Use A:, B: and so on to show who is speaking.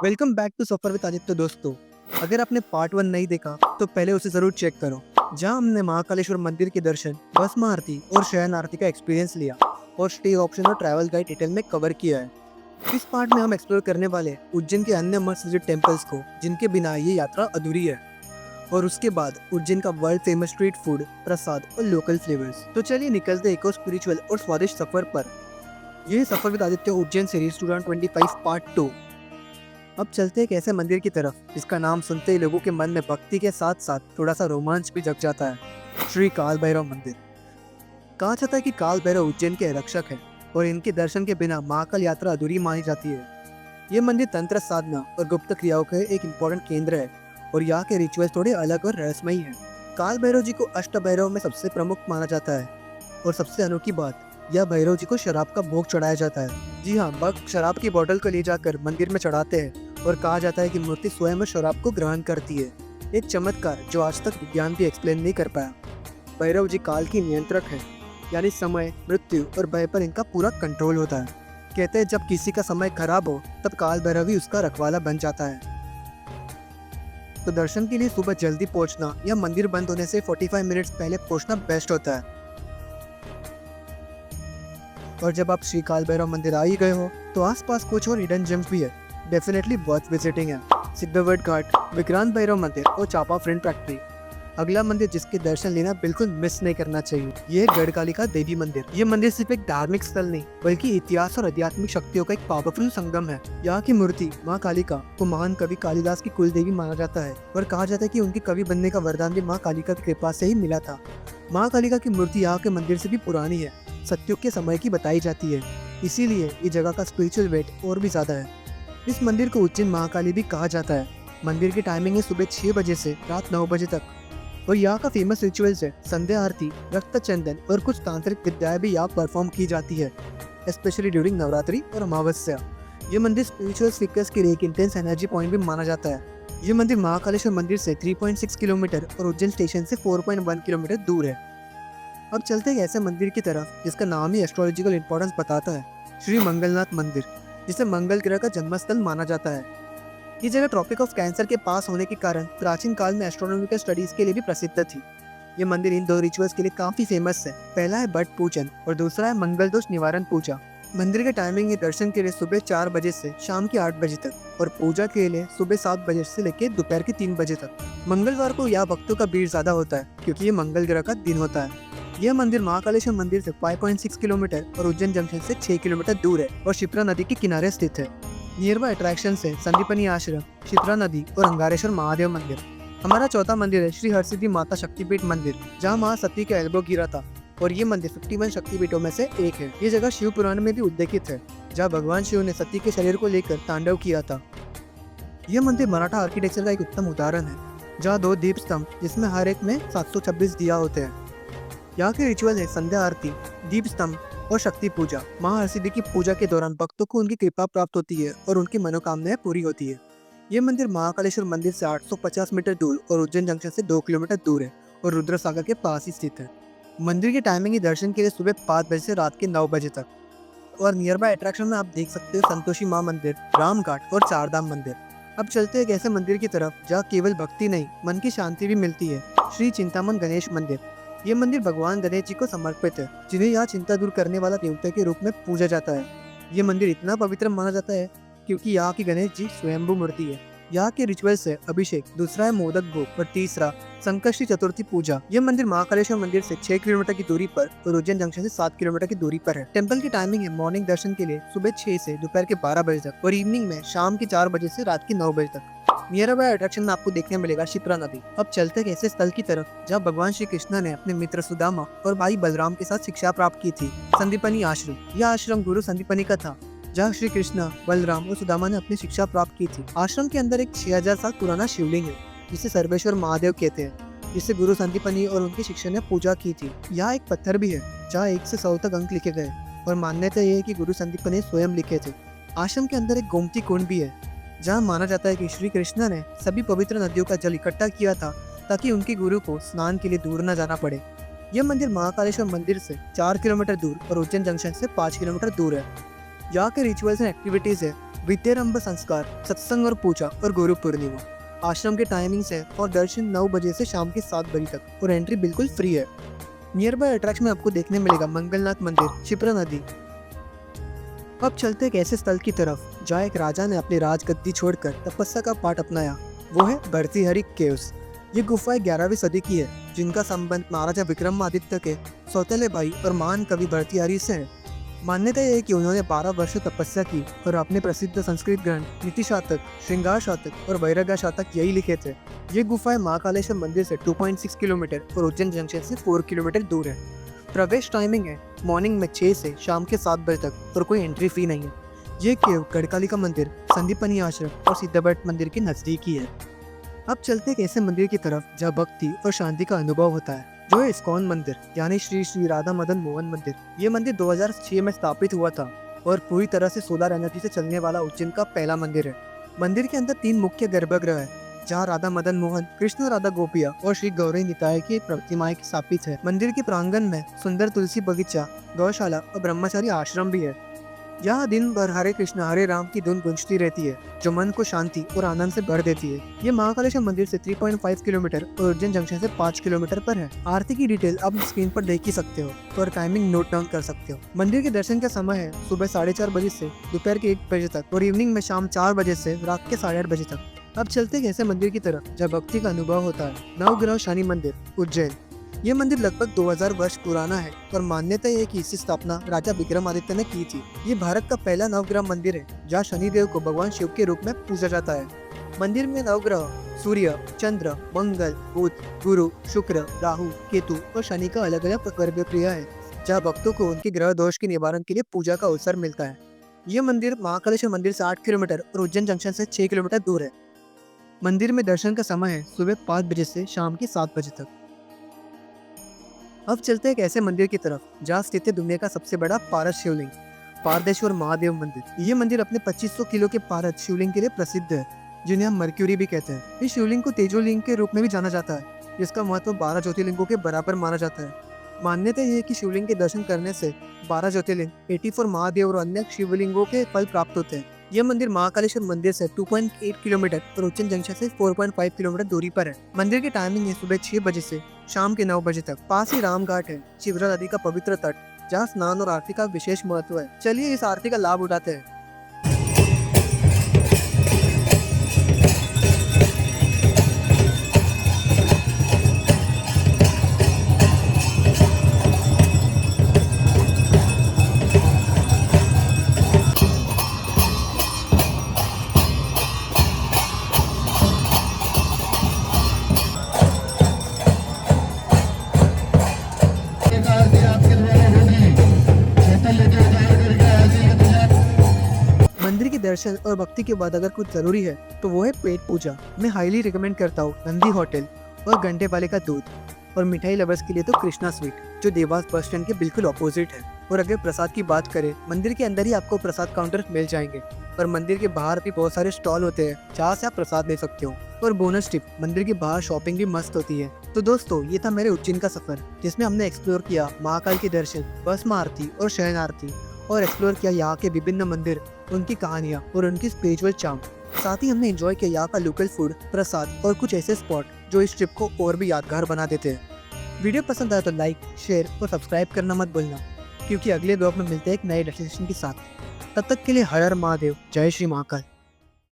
A: Welcome back to Safar with Aditya दोस्तों। अगर आपने पार्ट 1 नहीं देखा तो पहले उसे जरूर चेक करो, जहां हमने महाकालेश्वर मंदिर के दर्शन, भस्म आरती और शयन आरती का एक्सपीरियंस लिया और स्टे ऑप्शन और ट्रैवल गाइड डिटेल में कवर किया है। इस पार्ट में हम एक्सप्लोर करने वाले हैं उज्जैन के अन्य मस्ट विजिट टेम्पल्स को, जिनके बिना ये यात्रा अधूरी है। और उसके बाद उज्जैन का वर्ल्ड फेमस स्ट्रीट फूड, प्रसाद और लोकल फ्लेवर्स। तो चलिए निकलते एक और स्पिरिचुअल और स्वादिष्ट सफर पर। यह सफर with Aditya Ujjain series 2025 part 2। अब चलते एक ऐसे मंदिर की तरफ जिसका नाम सुनते ही लोगों के मन में भक्ति के साथ साथ थोड़ा सा रोमांच भी जग जाता है। श्री काल भैरव मंदिर। कहा जाता है कि काल भैरव उज्जैन के रक्षक हैं और इनके दर्शन के बिना महाकाल यात्रा अधूरी मानी जाती है। ये मंदिर तंत्र साधना और गुप्त क्रियाओं का एक इम्पोर्टेंट केंद्र है और यहाँ के रिचुअल्स थोड़े अलग और रहस्यमयी हैं। काल भैरव जी को अष्ट भैरव में सबसे प्रमुख माना जाता है और सबसे अनोखी बात, यह भैरव जी को शराब का भोग चढ़ाया जाता है। जी हाँ, भक्त शराब की बोतल को ले जाकर मंदिर में चढ़ाते हैं और कहा जाता है कि मूर्ति स्वयं शराब को ग्रहण करती है। एक चमत्कार जो आज तक विज्ञान भी एक्सप्लेन नहीं कर पाया। भैरव जी काल की नियंत्रक है, यानी समय, मृत्यु और भय पर इनका पूरा कंट्रोल होता है। कहते हैं जब किसी का समय खराब हो तब काल भैरव ही उसका रखवाला बन जाता है। तो दर्शन के लिए सुबह जल्दी पहुंचना या मंदिर बंद होने से 45 मिनट्स पहले पहुंचना बेस्ट होता है। और जब आप श्री काल भैरव मंदिर आ ही गए हो तो आसपास कुछ और हिडन जेम्स भी है, डेफिनेटली वर्थ विजिटिंग है। सिद्धवट घाट, विक्रांत भैरव मंदिर और चापा फ्रेंड फैक्ट्री। अगला मंदिर जिसके दर्शन लेना बिल्कुल मिस नहीं करना चाहिए, ये है गढ़कालिका देवी मंदिर। ये मंदिर सिर्फ एक धार्मिक स्थल नहीं बल्कि इतिहास और आध्यात्मिक शक्तियों का एक पावरफुल संगम है। यहाँ की मूर्ति माँ कालिका को महान कवि कालिदास की कुल देवी माना जाता है और कहा जाता है कि उनके कवि बनने का वरदान भी माँ कालिका की कृपा से ही मिला था। माँ कालिका की मूर्ति यहाँ के मंदिर से भी पुरानी है, सत्युग के समय की बताई जाती है, इसीलिए ये जगह का स्पिरिचुअल वेट और भी ज्यादा है। इस मंदिर को उज्जैन महाकाली भी कहा जाता है। मंदिर की टाइमिंग है सुबह 6 बजे से रात 9 बजे तक और यहाँ का फेमस रिचुअल्स है संध्या आरती, रक्त चंदन और कुछ तांत्रिक विद्याएं भी यहाँ परफॉर्म की जाती है, स्पेशली ड्यूरिंग नवरात्रि और अमावस्या। ये मंदिर स्पिरिचुअल सीकर्स के लिए एक इंटेंस एनर्जी पॉइंट भी माना जाता है। ये मंदिर महाकालेश्वर मंदिर से 3.6 किलोमीटर और उज्जैन स्टेशन से 4.1 किलोमीटर दूर है। अब चलते हैं ऐसे मंदिर की तरफ जिसका नाम ही एस्ट्रोलॉजिकल इंपॉर्टेंस बताता है, श्री मंगलनाथ मंदिर, जिसे मंगल ग्रह का जन्मस्थल माना जाता है। ये जगह ट्रॉपिक ऑफ कैंसर के पास होने के कारण प्राचीन काल में एस्ट्रोनॉमिकल स्टडीज के लिए भी प्रसिद्ध थी। ये मंदिर इन दो रिचुअल्स के लिए काफी फेमस है। पहला है बट पूजन और दूसरा है मंगल दोष निवारण पूजा। मंदिर के टाइमिंग है दर्शन के लिए सुबह 4 बजे से शाम के 8 बजे तक और पूजा के लिए सुबह 7 बजे से लेकर दोपहर के 3 बजे तक। मंगलवार को यहाँ भक्तों का भीड़ ज्यादा होता है क्योंकि ये मंगल ग्रह का दिन होता है। यह मंदिर महाकालेश्वर मंदिर से 5.6 किलोमीटर और उज्जैन जंक्शन से 6 किलोमीटर दूर है और शिप्रा नदी के किनारे स्थित है। नियर बाय अट्रैक्शन है संदीपनी आश्रम, शिप्रा नदी और अंगारेश्वर महादेव मंदिर। हमारा चौथा मंदिर है श्री हरसिद्धि माता शक्तिपीठ मंदिर, जहाँ माँ सती का एल्बो गिरा था और ये मंदिर 51 शक्तिपीठों में से एक है। ये जगह शिव पुराण में भी उल्लेखित है, जहाँ भगवान शिव ने सती के शरीर को लेकर तांडव किया था। यह मंदिर मराठा आर्किटेक्चर का एक उत्तम उदाहरण है, जहाँ 2 दीप स्तंभ जिसमें हर एक में 726 दिया होते हैं। यहाँ के रिचुअल है संध्या आरती, दीप स्तंभ और शक्ति पूजा। माँ हरसिद्धि की पूजा के दौरान भक्तों को उनकी कृपा प्राप्त होती है और उनकी मनोकामनाएं पूरी होती है। ये मंदिर महाकालेश्वर मंदिर से 850 मीटर दूर और उज्जैन जंक्शन से 2 किलोमीटर दूर है और रुद्र सागर के पास ही स्थित है। मंदिर की टाइमिंग दर्शन के लिए सुबह 5 बजे से रात के 9 बजे तक। और नियर बाय अट्रैक्शन में आप देख सकते हो संतोषी माँ मंदिर, राम घाट और चारधाम मंदिर। अब चलते हैं एक ऐसे मंदिर की तरफ जहाँ केवल भक्ति नहीं मन की शांति भी मिलती है, श्री चिंतामन गणेश मंदिर। ये मंदिर भगवान गणेश जी को समर्पित है, जिन्हें यहाँ चिंता दूर करने वाला देवता के रूप में पूजा जाता है। ये मंदिर इतना पवित्र माना जाता है क्योंकि यहाँ की गणेश जी स्वयंभू मूर्ति है। यहाँ के रिचुअल्स है अभिषेक, दूसरा है मोदक भोग और तीसरा संकष्टी चतुर्थी पूजा। ये मंदिर महाकालेश्वर मंदिर से 6 किलोमीटर की दूरी पर और उज्जैन जंक्शन से 7 किलोमीटर की दूरी पर है। टेम्पल की टाइमिंग है मॉर्निंग दर्शन के लिए सुबह 6 से दोपहर के 12 बजे तक और इवनिंग में शाम के 4 बजे से रात के 9 बजे तक। नियर बाय अट्रैक्शन में आपको देखने मिलेगा शिप्रा नदी। अब चलते हैं ऐसे स्थल की तरफ जहाँ भगवान श्री कृष्ण ने अपने मित्र सुदामा और भाई बलराम के साथ शिक्षा प्राप्त की थी, संदीपनी आश्रम। यह आश्रम गुरु संदीपनी का था, जहाँ श्री कृष्ण, बलराम और सुदामा ने अपनी शिक्षा प्राप्त की थी। आश्रम के अंदर एक 6000 साल पुराना शिवलिंग है जिसे सर्वेश्वर महादेव कहते हैं, जिसे गुरु संदीपनी और उनके शिष्य ने पूजा की थी। यहाँ एक पत्थर भी है जहाँ 1 से 100 तक अंक लिखे गए और मान्यता यह है कि गुरु संदीपनी स्वयं लिखे थे। आश्रम के अंदर एक गोमती कुंड भी है, जहाँ माना जाता है कि श्री कृष्ण ने सभी पवित्र नदियों का जल इकट्ठा किया था ताकि उनके गुरु को स्नान के लिए दूर न जाना पड़े। यह मंदिर महाकालेश्वर मंदिर से 4 किलोमीटर दूर और उज्जैन जंक्शन से 5 किलोमीटर दूर है। यहाँ के रिचुअल्स एंड एक्टिविटीज है विद्यारंभ संस्कार, सत्संग और पूजा और गुरु पूर्णिमा। आश्रम के टाइमिंग्स है और दर्शन 9 बजे से शाम के 7 बजे तक और एंट्री बिल्कुल फ्री है। नियर बाय अट्रैक्शन में आपको देखने मिलेगा मंगलनाथ मंदिर, क्षिप्रा नदी। अब चलते एक ऐसे स्थल की तरफ जहाँ एक राजा ने अपनी राजगद्दी छोड़कर तपस्या का पाठ अपनाया, वो है भर्तृहरि केव्स। ये गुफाएं 11वीं सदी की है, जिनका संबंध महाराजा विक्रमादित्य के सौतेले भाई और महान कवि भर्तृहरि से है। मान्यता है कि उन्होंने 12 वर्ष तपस्या की और अपने प्रसिद्ध संस्कृत ग्रंथ नीति शातक, श्रृंगार शातक और वैराग्य शातक यही लिखे थे। ये गुफाएं महाकालेश्वर मंदिर से 2.6 किलोमीटर और उज्जैन जंक्शन से 4 किलोमीटर दूर है। प्रवेश टाइमिंग है मॉर्निंग में 6 से शाम के 7 बजे तक और कोई एंट्री फी नहीं है। ये केव गढ़कालिका मंदिर, संदीपनी आश्रम और सिद्धभट्ट मंदिर के नजदीकी है। अब चलते एक ऐसे मंदिर की तरफ जहाँ भक्ति और शांति का अनुभव होता है, जो है इस्कॉन मंदिर यानी श्री श्री राधा मदन मोहन मंदिर। ये मंदिर 2006 में स्थापित हुआ था और पूरी तरह से सोलर एनर्जी से चलने वाला उज्जैन का पहला मंदिर है। मंदिर के अंदर 3 मुख्य गर्भगृह है, जहाँ राधा मदन मोहन, कृष्ण राधा गोपिया और श्री गौरी निताय की प्रतिमाएं स्थापित है। मंदिर के प्रांगण में सुंदर तुलसी बगीचा, गौशाला और ब्रह्मचारी आश्रम भी है। यहाँ दिन भर हरे कृष्ण हरे राम की धुन गूंजती रहती है, जो मन को शांति और आनंद से भर देती है। ये महाकालेश्वर मंदिर से 3.5 किलोमीटर और उज्जैन जंक्शन से 5 किलोमीटर पर है। आरती की डिटेल आप स्क्रीन पर देख ही सकते हो और टाइमिंग नोट डाउन कर सकते हो। मंदिर के दर्शन का समय है सुबह 4:30 बजे से दोपहर के 1 बजे तक और इवनिंग में शाम 4 बजे से रात के 8:30 बजे तक। अब चलते हैं ऐसे मंदिर की तरफ जब भक्ति का अनुभव होता है। नवग्रह शनि मंदिर, उज्जैन। ये मंदिर लगभग 2000 वर्ष पुराना है और मान्यता है कि इसकी स्थापना राजा विक्रमादित्य ने की थी। ये भारत का पहला नवग्रह मंदिर है, जहाँ शनिदेव को भगवान शिव के रूप में पूजा जाता है। मंदिर में नवग्रह सूर्य, चंद्र, मंगल, बुध, गुरु, शुक्र, राहु, केतु और शनि का अलग अलग गर्भ क्रिया है, जहाँ भक्तों को उनके ग्रह दोष के निवारण के लिए पूजा का अवसर मिलता है। ये मंदिर महाकालेश्वर मंदिर से 8 किलोमीटर और उज्जैन जंक्शन से 6 किलोमीटर दूर है। मंदिर में दर्शन का समय है सुबह 5 बजे से शाम के 7 बजे तक। अब चलते एक ऐसे मंदिर की तरफ जहाँ स्थित है दुनिया का सबसे बड़ा पारस शिवलिंग, पारदेश्वर महादेव मंदिर। ये मंदिर अपने 2500 किलो के पारद शिवलिंग के लिए प्रसिद्ध है, जिन्हें हम मर्क्यूरी भी कहते हैं। इस शिवलिंग को तेजोलिंग के रूप में भी जाना जाता है, जिसका महत्व 12 ज्योतिर्लिंगों के बराबर माना जाता है। मान्यता है कि शिवलिंग के दर्शन करने से 12 ज्योतिर्लिंग, 84 महादेव और अन्य शिवलिंगों के फल प्राप्त होते हैं। यह मंदिर महाकालेश्वर मंदिर से 2.8 किलोमीटर और उज्जैन जंक्शन से 4.5 किलोमीटर दूरी पर है। मंदिर की टाइमिंग है सुबह 6 बजे से शाम के 9 बजे तक। पास ही राम घाट है, क्षिप्रा नदी का पवित्र तट, जहाँ स्नान और आरती का विशेष महत्व है। चलिए इस आरती का लाभ उठाते हैं। मंदिर के दर्शन और भक्ति के बाद अगर कुछ जरूरी है तो वो है पेट पूजा। मैं हाईली रिकमेंड करता हूँ नंदी होटल और घंटे वाले का दूध, और मिठाई लवर्स के लिए तो कृष्णा स्वीट, जो देवास बस स्टैंड के बिल्कुल ऑपोजिट है। और अगर प्रसाद की बात करें, मंदिर के अंदर ही आपको प्रसाद काउंटर मिल जाएंगे और मंदिर के बाहर भी बहुत सारे स्टॉल होते हैं जहाँ से आप प्रसाद ले सकते हो। और बोनस टिप, मंदिर के बाहर शॉपिंग भी मस्त होती है। तो दोस्तों, ये था मेरे उज्जैन का सफर, जिसमें हमने एक्सप्लोर किया महाकाल के दर्शन, भस्म आरती और शयन आरती, और एक्सप्लोर किया यहाँ के विभिन्न मंदिर, उनकी कहानियाँ और उनकी स्पिरिचुअल चार्म। साथ ही हमने एंजॉय किया यहाँ का लोकल फूड, प्रसाद और कुछ ऐसे स्पॉट जो इस ट्रिप को और भी यादगार बना देते हैं। वीडियो पसंद आया तो लाइक, शेयर और सब्सक्राइब करना मत भूलना, क्योंकि अगले ब्लॉग में मिलते हैं एक नए डेस्टिनेशन के साथ। तब तक के लिए हर हर महादेव, जय श्री महाकाल।